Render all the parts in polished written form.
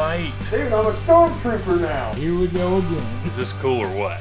light. Dude, I'm a stormtrooper now. Here we go again. Is this cool or what?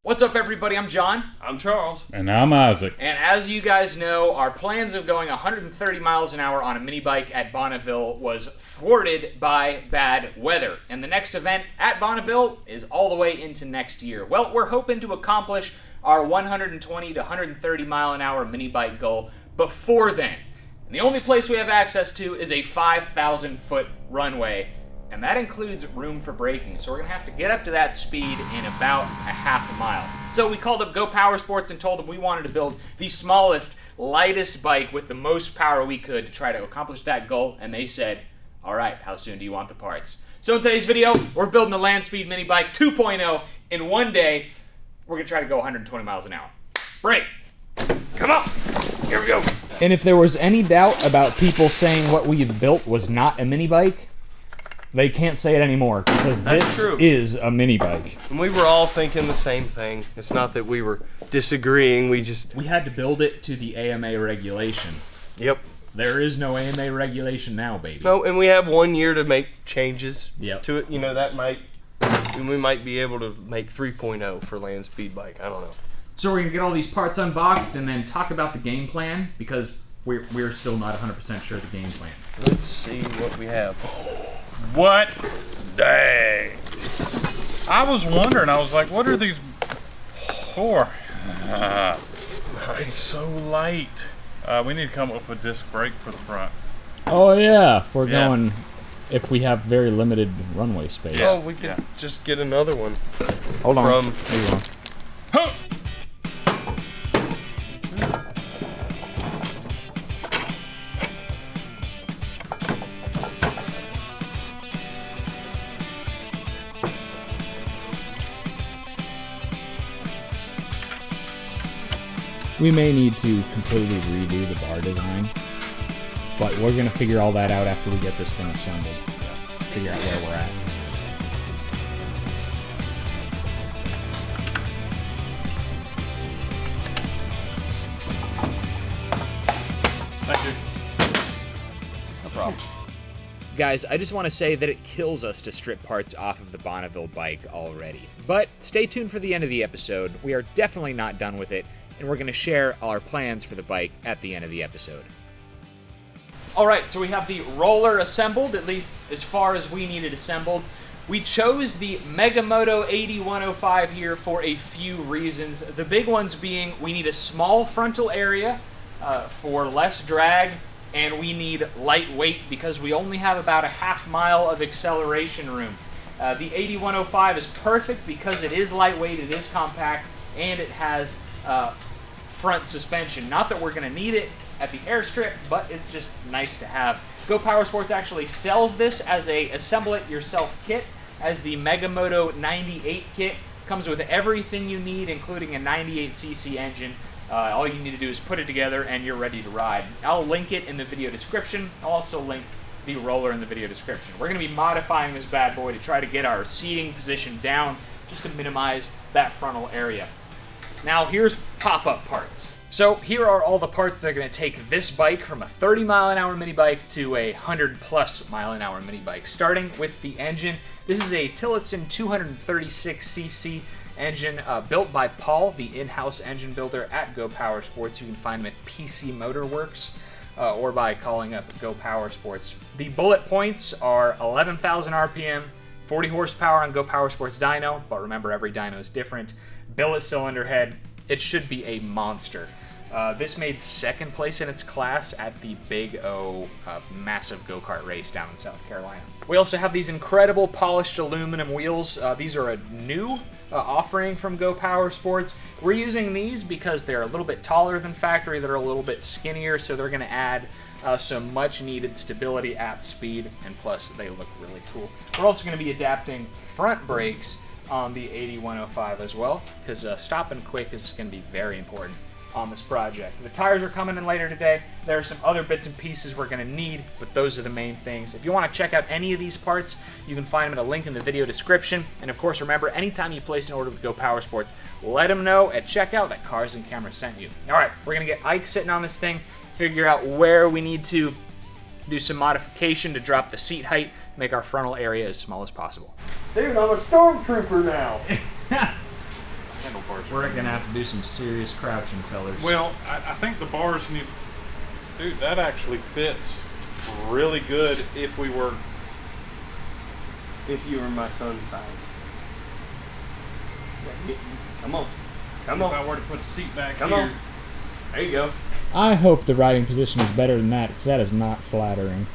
What's up, everybody? I'm John. I'm Charles. And I'm Isaac. And as you guys know, our plans of going 130 miles an hour on a mini bike at Bonneville was thwarted by bad weather. And the next event at Bonneville is all the way into next year. Well, we're hoping to accomplish our 120 to 130 mile an hour mini bike goal before then. And the only place we have access to is a 5,000-foot runway. And that includes room for braking. So we're going to have to get up to that speed in about a half a mile. So we called up Go Power Sports and told them we wanted to build the smallest, lightest bike with the most power we could to try to accomplish that goal. And they said, all right, how soon do you want the parts? So in today's video, we're building the Land Speed Mini Bike 2.0 in one day. We're going to try to go 120 miles an hour. Brake! Come on! Here we go! And if there was any doubt about people saying what we've built was not a mini bike, they can't say it anymore, because this is a mini bike. And we were all thinking the same thing. It's not that we were disagreeing, we had to build it to the AMA regulation. Yep. There is no AMA regulation now, baby. No, and we have 1 year to make changes Yep. to it. You know, we might be able to make 3.0 for Land Speed Bike. I don't know. So we're going to get all these parts unboxed and then talk about the game plan, because we're still not 100% sure of the game plan. Let's see what we have. What? Dang. I was wondering, I was like, what are these for? It's so light. We need to come up with a disc brake for the front. Oh yeah, if we have very limited runway space. Oh, we could just get another one. Hold on. From Here you go. Huh. We may need to completely redo the bar design, but we're going to figure all that out after we get this thing assembled. Figure out where we're at. Thank you. no problem. Guys, I just want to say that it kills us to strip parts off of the Bonneville bike already. But stay tuned for the end of the episode. We are definitely not done with it, and we're going to share our plans for the bike at the end of the episode. Alright, so we have the roller assembled, at least as far as we need it assembled. We chose the Megamoto 8105 here for a few reasons. The big ones being we need a small frontal area for less drag, and we need lightweight because we only have about a half mile of acceleration room. The 8105 is perfect because it is lightweight, it is compact, and it has front suspension. Not that we're going to need it at the airstrip, but it's just nice to have. Go Power Sports actually sells this as a assemble-it-yourself kit, as the Megamoto 98 kit. Comes with everything you need, including a 98cc engine. All you need to do is put it together and you're ready to ride. I'll link it in the video description. I'll also link the roller in the video description. We're going to be modifying this bad boy to try to get our seating position down just to minimize that frontal area. Now here's pop-up parts. So here are all the parts that are going to take this bike from a 30 mile an hour mini bike to a 100+ mile an hour mini bike. Starting with the engine. This is a Tillotson 236cc engine built by Paul, the in-house engine builder at Go Power Sports. You can find him at PC Motor Works or by calling up Go Power Sports. The bullet points are 11,000 RPM, 40 horsepower on Go Power Sports dyno, but remember every dyno is different. Billet cylinder head. It should be a monster. This made second place in its class at the Big O massive go-kart race down in South Carolina. We also have these incredible polished aluminum wheels. These are a new offering from Go Power Sports. We're using these because they're a little bit taller than factory, they're a little bit skinnier, so they're going to add some much needed stability at speed, and plus they look really cool. We're also going to be adapting front brakes on the 8105 as well, because stopping quick is going to be very important. on this project. The tires are coming in later today. There are some other bits and pieces we're gonna need, but those are the main things. If you wanna check out any of these parts, you can find them at a link in the video description. And of course, remember, anytime you place an order with Go Power Sports, let them know at checkout that Cars and Cameras sent you. All right, we're gonna get Ike sitting on this thing, figure out where we need to do some modification to drop the seat height, make our frontal area as small as possible. Dude, I'm a stormtrooper now. Handlebars. We're gonna have to do some serious crouching, fellas. Well, I think the bars need. Dude, that actually fits really good if we were. If you were my son's size. Come on. Come If on. I were to put a seat back Come here. on. There you go. I hope the riding position is better than that, because that is not flattering.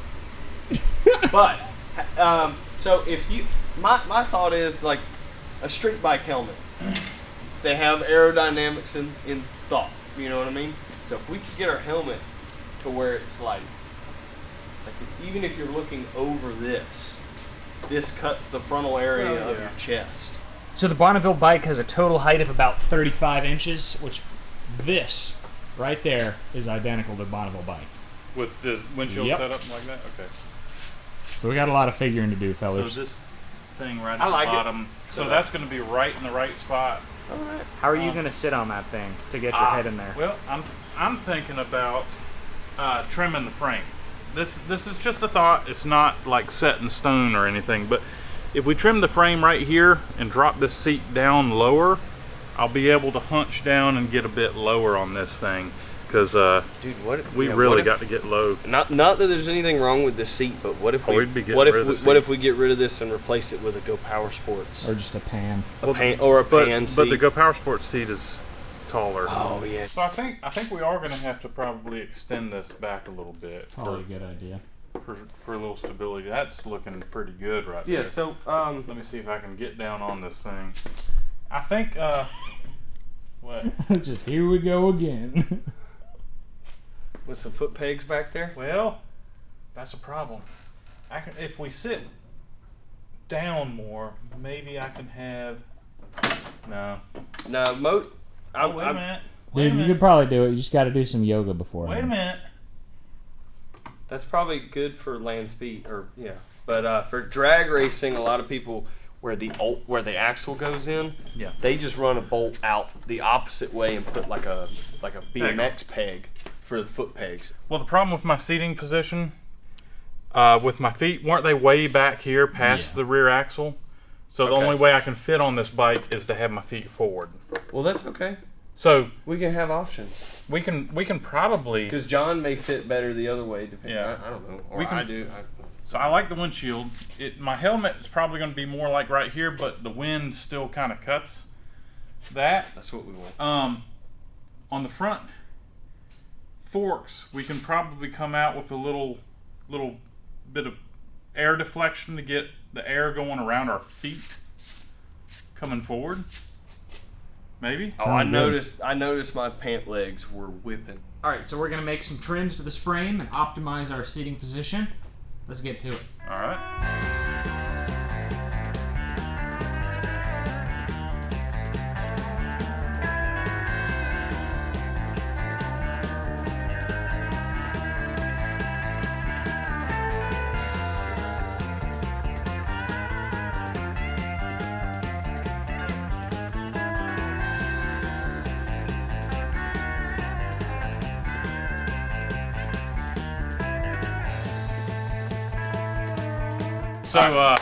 But, so if you, my thought is like a street bike helmet. They have aerodynamics in thought. You know what I mean? So if we could get our helmet to where it's like even if you're looking over this cuts the frontal area of your chest. So the Bonneville bike has a total height of about 35 inches, which this right there is identical to the Bonneville bike. With the windshield Yep. set up like that? Okay. So we got a lot of figuring to do, So fellas. this thing right at I like the it. bottom. So that's going to be right in the right spot. All right. How are you going to sit on that thing to get your head in there? Well, I'm thinking about trimming the frame. This is just a thought. It's not like set in stone or anything. But if we trim the frame right here and drop this seat down lower, I'll be able to hunch down and get a bit lower on this thing. Because Dude, what we really got to get low. Not that there's anything wrong with this seat, but what if we'd be getting what if rid of we, the what seat. if we get rid of this and replace it with a Go Power Sports? Or just a pan. A pan seat. But the Go Power Sports seat is taller. Oh yeah. So I think we are going to have to probably extend this back a little bit Probably a good idea. for a little stability. That's looking pretty good right Yeah. there. So Let me see if I can get down on this thing. I think what? It's just, here we go again. with some foot pegs back there. Well, that's a problem. If we sit down more, maybe I can have. No. No, Wait a minute. Wait a Dude, you minute. could probably do it. You just got to do some yoga before. Wait a minute. That's probably good for land speed, or yeah. But for drag racing, a lot of people where the axle goes in, Yeah. they just run a bolt out the opposite way and put like a BMX peg for the foot pegs. Well, the problem with my seating position, with my feet, weren't they way back here past the rear axle? So the Okay. only way I can fit on this bike is to have my feet forward. Well, that's okay. So We can have options we can probably. because John may fit better the other way. Depending, Yeah. I don't know. Or We can- I do. So I like the windshield. My helmet is probably going to be more like right here, but the wind still kind of cuts that. That's what we want. On the front forks, we can probably come out with a little bit of air deflection to get the air going around our feet coming forward. Maybe. Oh, I noticed my pant legs were whipping. All right, so we're going to make some trims to this frame and optimize our seating position. Let's get to it. All right. So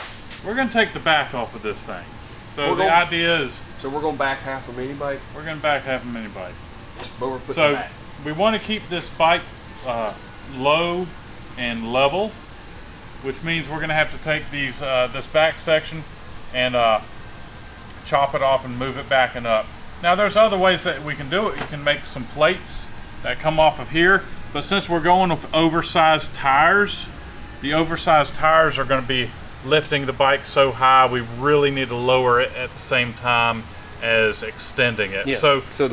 we're gonna take the back off of this thing. So We're the gonna- idea is So we're going back half a mini bike, we're gonna back half a mini bike. but we're putting it So back. we want to keep this bike low and level, which means we're gonna have to take these this back section and chop it off and move it back and up. Now there's other ways that we can do it. You can make some plates that come off of here, but since we're going with oversized tires, the oversized tires are going to be lifting the bike so high we really need to lower it at the same time as extending it. Yeah. So the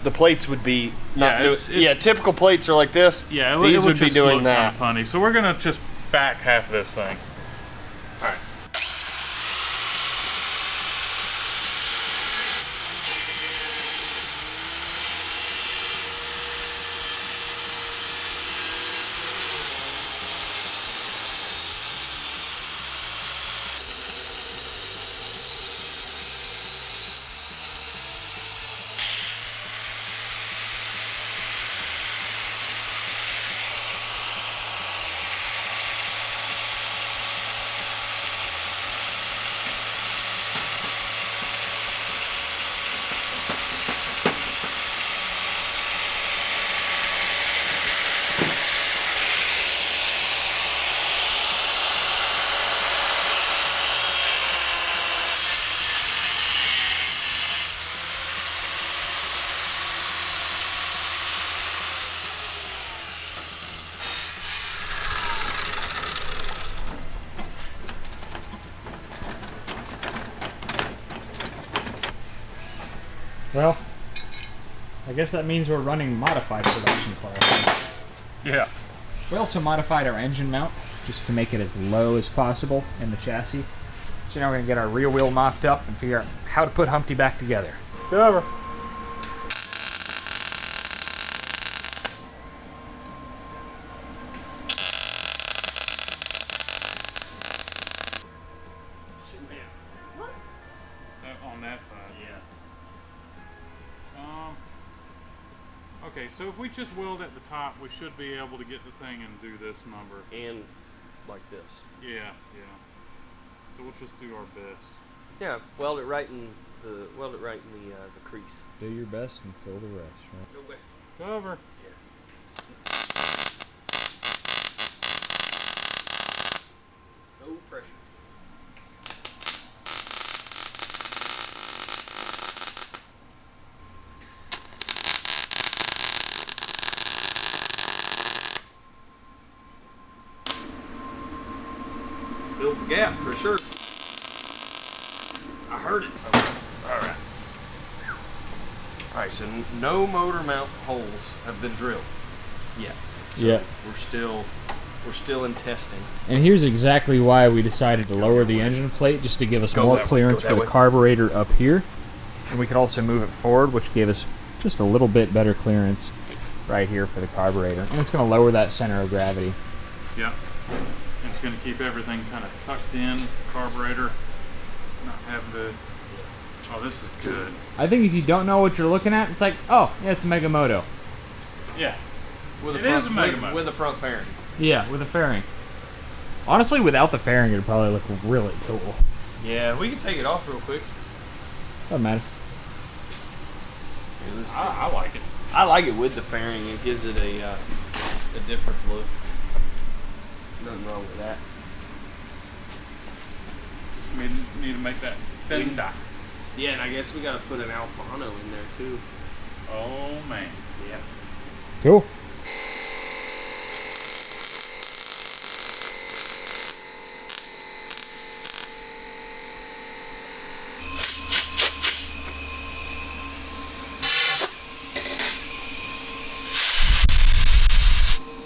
we're plates would be not Yeah, typical plates are like this. Yeah, these it would be just doing look that. Kind of funny. So we're gonna just back half of this thing. All right. Well, I guess that means we're running modified production class. Yeah. We also modified our engine mount just to make it as low as possible in the chassis. So now we're gonna get our rear wheel mocked up and figure out how to put Humpty back together. Go over. On that side, yeah. Okay, so if we just weld at the top, we should be able to get the thing and do this number. And like this. Yeah. So we'll just do our best. Yeah, weld it right in the crease. Do your best and fill the rest, right? Go back. Go over. No pressure. Filled the gap for sure. I heard it. Alright. Alright, so no motor mount holes have been drilled yet. So Yeah. we're still in testing. And here's exactly why we decided to lower the engine plate, just to give us more clearance for the carburetor up here. And we could also move it forward, which gave us just a little bit better clearance right here for the carburetor. And it's going to lower that center of gravity. Yeah. And it's going to keep everything kind of tucked in, carburetor, not having to... Oh, this is good. I think if you don't know what you're looking at, it's like, oh, yeah, it's a Megamoto. Yeah. With It is a Megamoto. with a front fairing. Yeah, with a fairing. Honestly, without the fairing, it'd probably look really cool. Yeah, we can take it off real quick. Doesn't matter. Here, let's see. I like it. I like it with the fairing. It gives it a different look. Nothing wrong with that. Just need to make that fender. Yeah, and I guess we gotta put an Alfano in there too. Oh, man. Yeah. Cool.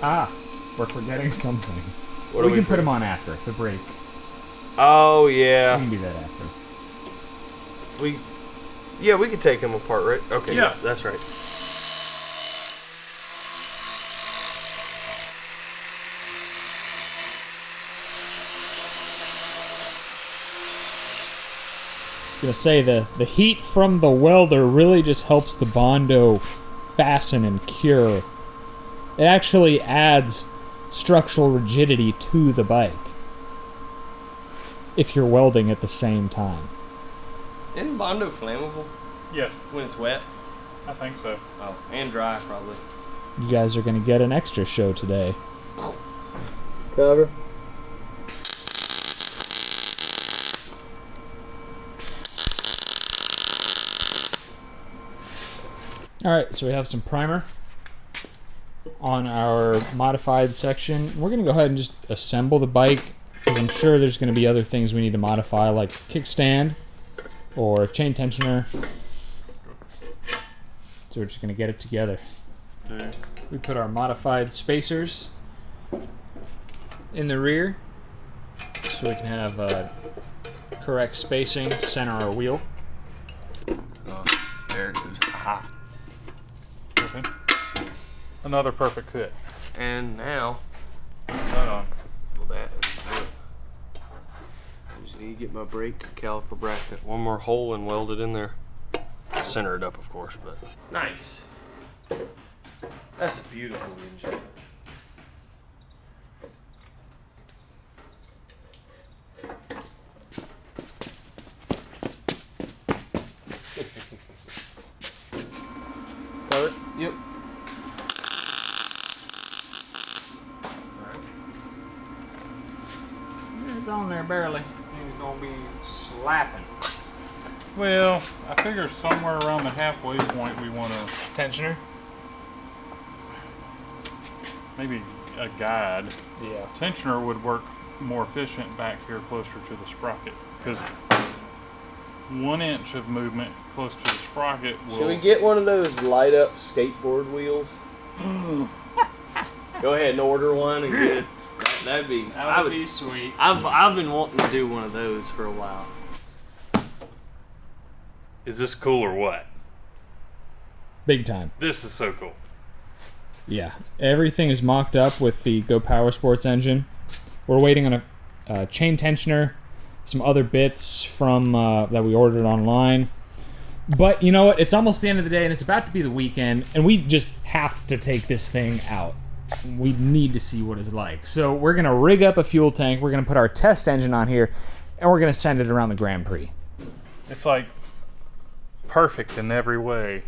Ah, we're forgetting something. What We can put them on after, the brake. Oh We yeah. can do that after. We can take them apart, right? Okay. Yeah. That's right. I was gonna say the heat from the welder really just helps the Bondo fasten and cure. It actually adds structural rigidity to the bike if you're welding at the same time. Isn't Bondo flammable Yeah, when it's wet? I think so. Oh, and dry probably. You guys are gonna get an extra show today. Cover. Alright, so we have some primer on our modified section. We're gonna go ahead and just assemble the bike, because I'm sure there's gonna be other things we need to modify, like kickstand or chain tensioner. So we're just gonna get it together. Dude. We put our modified spacers in the rear so we can have correct spacing, center our wheel. There it goes. Aha. Okay. Another perfect fit. And now, Right on. well, that is good. I just need to get my brake caliper bracket. One more hole and weld it in there. Center it up, of course, but nice. That's a beautiful engine. Got it? Yep. It's on there barely. He's gonna be slapping. Well, I figure somewhere around the halfway point we want to Tensioner? maybe a guide. Yeah. Tensioner would work more efficient back here closer to the sprocket because 1 inch of movement close to the sprocket will... Can we get one of those light up skateboard wheels? Go ahead and order one and get it. That'd be sweet. I've been wanting to do one of those for a while. Is this cool or what? Big time. This is so cool. Yeah, everything is mocked up with the Go Power Sports engine. We're waiting on a chain tensioner, some other bits from that we ordered online. But you know what? It's almost the end of the day, and it's about to be the weekend, and we just have to take this thing out. We need to see what it's like. So we're going to rig up a fuel tank. We're going to put our test engine on here, and we're going to send it around the Grand Prix. It's like perfect in every way.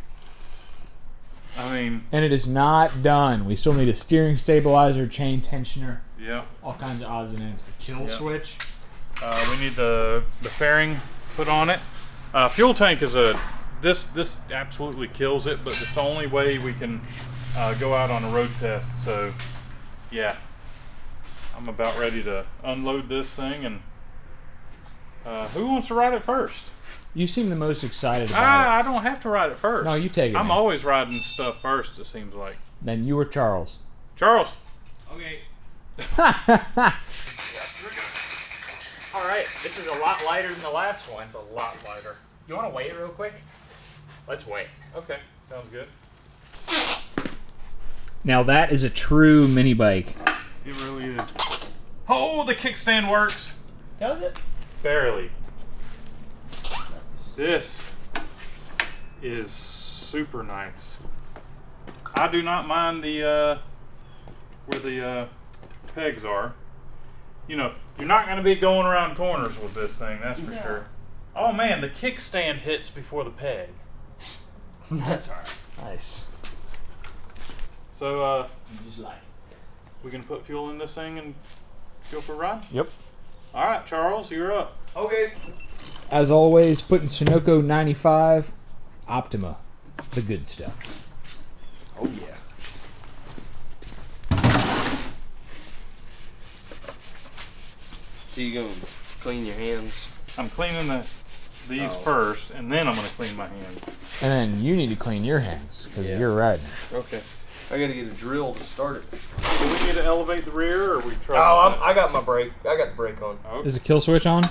I mean... And it is not done. We still need a steering stabilizer, chain tensioner, Yeah. all kinds of odds and ends. A kill switch. We need the fairing put on it. Fuel tank is this absolutely kills it, but it's the only way we can go out on a road test. So yeah, I'm about ready to unload this thing. And who wants to ride it first? You seem the most excited about I don't have to ride it first. No, you take it. I'm man. always riding stuff first, it seems like. Then you or Charles. Charles. Okay. All right, this is a lot lighter than the last one. It's a lot lighter. You want to weigh it real quick? Let's weigh. Okay, sounds good. Now that is a true mini bike. It really is. Oh, the kickstand works. Does it? Barely. This is super nice. I do not mind the where the pegs are. You know, you're not going to be going around corners with this thing, that's for sure. Oh man, the kickstand hits before the peg. That's alright. Nice. So Just like. we can put fuel in this thing and go for a ride? Yep. All right, Charles, you're up. Okay. As always, putting Sunoco 95 Optima, the good stuff. Oh yeah. So you gonna clean your hands? I'm cleaning these first, and then I'm going to clean my hands. And then you need to clean your hands because Yeah. you're riding. Okay. I gotta get a drill to start it. Do we need to elevate the rear, or we trust Oh, I got my brake. I got the brake on. Okay. Is the kill switch on?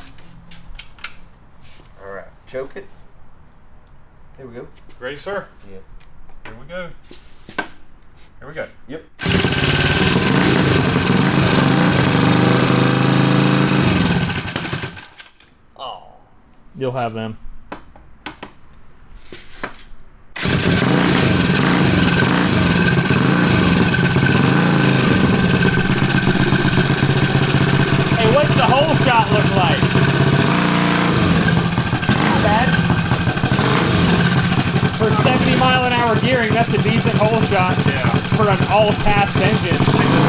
All right. Choke it. Here we go. Ready, sir? Yeah. Here we go. Here we go. Yep. Oh. You'll have them. Hey, what's the whole shot look like? Not bad. For 70-mile-an-hour gearing, that's a decent hole shot. Yeah. For an all-cast engine. See the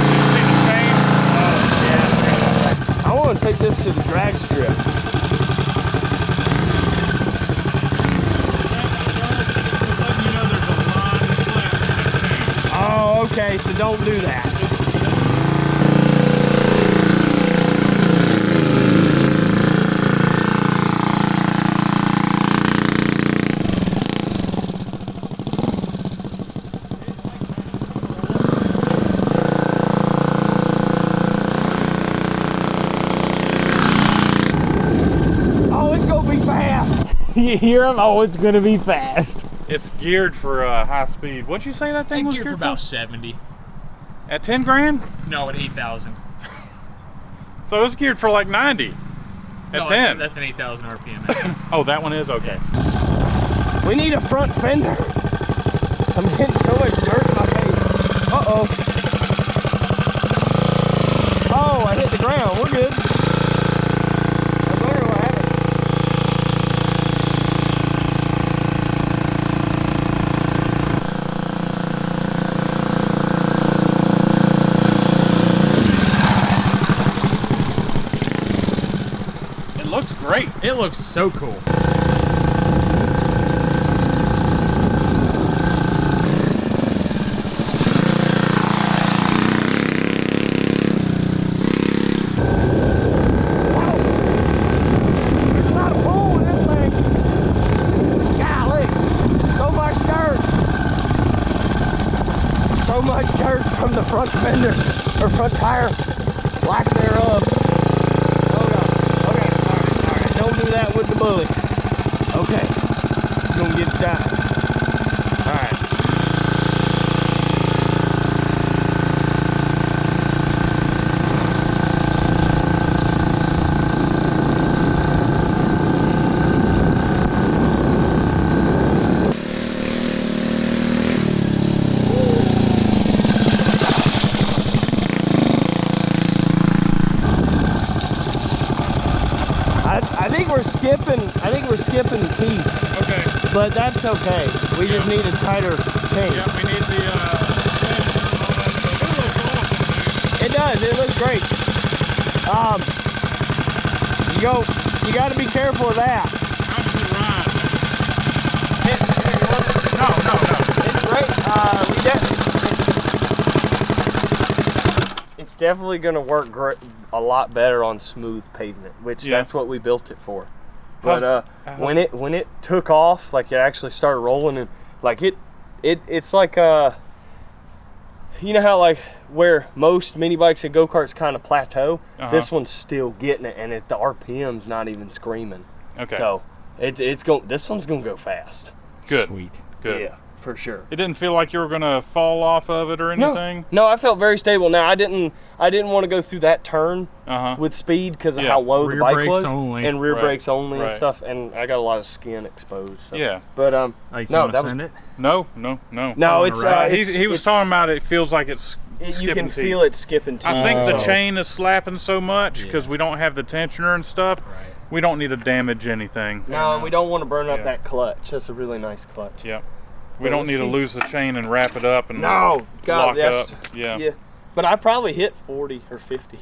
chain? I want to take this to the drag strip. Letting you know there's a line of flex in that chain. Oh, okay. So don't do that. Oh, it's gonna be fast. You hear him? Oh, it's gonna be fast. It's geared for high speed. What'd you say that thing was geared for about 70. At 10 grand? No, at 8,000. So it's geared for like 90. At 10. That's an 8,000 RPM engine. Oh, that one is? Okay. We need a front fender. I'm getting so much dirt in my face. Uh-oh. Oh, I hit the ground. We're good. That's literally what happened. It looks great. It looks so cool. There's not a hole in this thing. front fender or front tire, lack thereof. Oh god. Okay. All right. Don't do that with the bully. Okay. Gonna get done. All right. I think we're skipping the teeth. Okay. But that's okay. We just need a tighter chain. Yeah, we need the it looks awesome, dude. It does. It looks great. You got to be careful of that. How's the ride? It's great. It's definitely going to work a lot better on smooth pavement, which that's what we built it for. But when it took off, like it actually started rolling, and like it's like you know how like where most mini bikes and go-karts kind of plateau, this one's still getting it, and the RPM's not even screaming. Okay. So this one's gonna go fast. Good. Sweet. Good. Yeah, for sure. It didn't feel like you were gonna fall off of it or anything? No, I felt very stable. Now I didn't want to go through that turn with speed because of how low the bike was, and rear brakes only and stuff, and I got a lot of skin exposed. So. Yeah. But no, that was No. No, it's he was talking about it feels like it's skipping you can teeth. feel it skipping teeth. I think the chain is slapping so much because we don't have the tensioner and stuff. Right. We don't need to damage anything. No, we don't want to burn up that clutch. That's a really nice clutch. Yep. We don't need to lose the chain and wrap it up and God, lock that's up. Yeah. But I probably hit 40 or 50.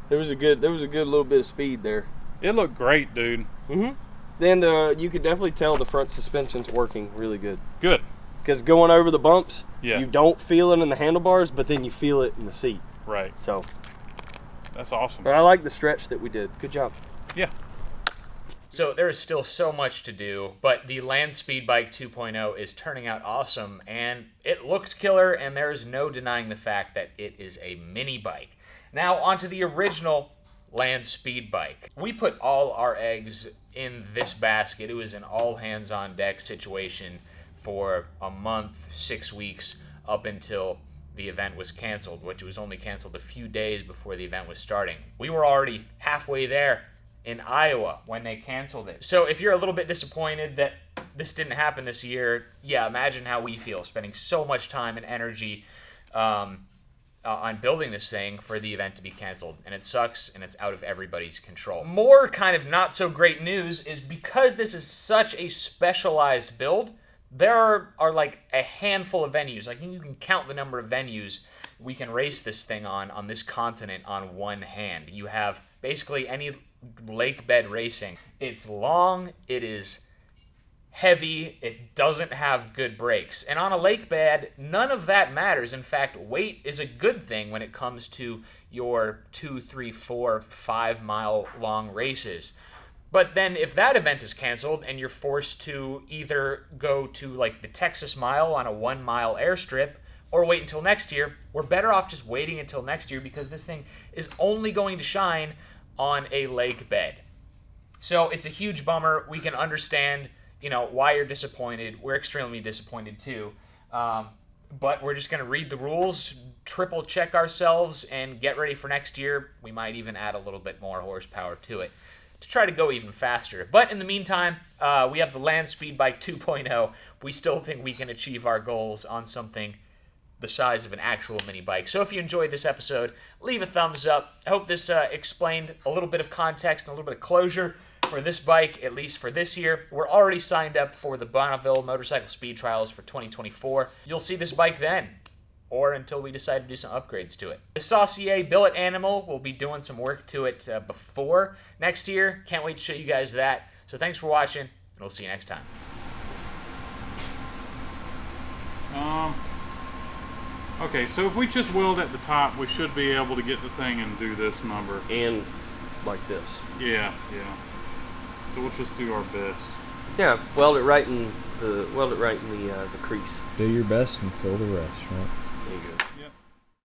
There was a good little bit of speed there. It looked great, dude. Then you could definitely tell the front suspension's working really good. Good. Because going over the bumps, Yeah. you don't feel it in the handlebars, but then you feel it in the seat. Right. So, That's awesome. but I like the stretch that we did. Good job. Yeah. So there is still so much to do, but the Land Speed Bike 2.0 is turning out awesome, and it looks killer, and there is no denying the fact that it is a mini bike. Now onto the original Land Speed Bike. We put all our eggs in this basket. It was an all-hands-on-deck situation for a month, 6 weeks, up until the event was canceled, which was only canceled a few days before the event was starting. We were already halfway there in Iowa when they canceled it. So if you're a little bit disappointed that this didn't happen this year, yeah, imagine how we feel, spending so much time and energy on building this thing for the event to be canceled. And it sucks, and it's out of everybody's control. More kind of not so great news is because this is such a specialized build, there are like a handful of venues. Like you can count the number of venues we can race this thing on this continent on one hand. You have basically any lake bed racing. It's long, it is heavy, it doesn't have good brakes. And on a lake bed, none of that matters. In fact, weight is a good thing when it comes to your 2, 3, 4, 5 mile long races. But then if that event is canceled and you're forced to either go to like the Texas Mile on a 1 mile airstrip or wait until next year, we're better off just waiting until next year because this thing is only going to shine on a lake bed. So it's a huge bummer. We can understand, why you're disappointed. We're extremely disappointed too. But we're just going to read the rules, triple check ourselves, and get ready for next year. We might even add a little bit more horsepower to it to try to go even faster. But in the meantime, we have the Land Speed Bike 2.0. We still think we can achieve our goals on something the size of an actual mini bike. So if you enjoyed this episode, leave a thumbs up. I hope this explained a little bit of context and a little bit of closure for this bike, at least for this year. We're already signed up for the Bonneville Motorcycle Speed Trials for 2024. You'll see this bike then, or until we decide to do some upgrades to it. The Saucier billet animal, we'll be doing some work to it before next year. Can't wait to show you guys that. So thanks for watching, and we'll see you next time. Okay, so if we just weld at the top, we should be able to get the thing and do this number. And like this. Yeah. So we'll just do our best. Yeah, weld it right in the crease. Do your best and fill the rest, right? There you go.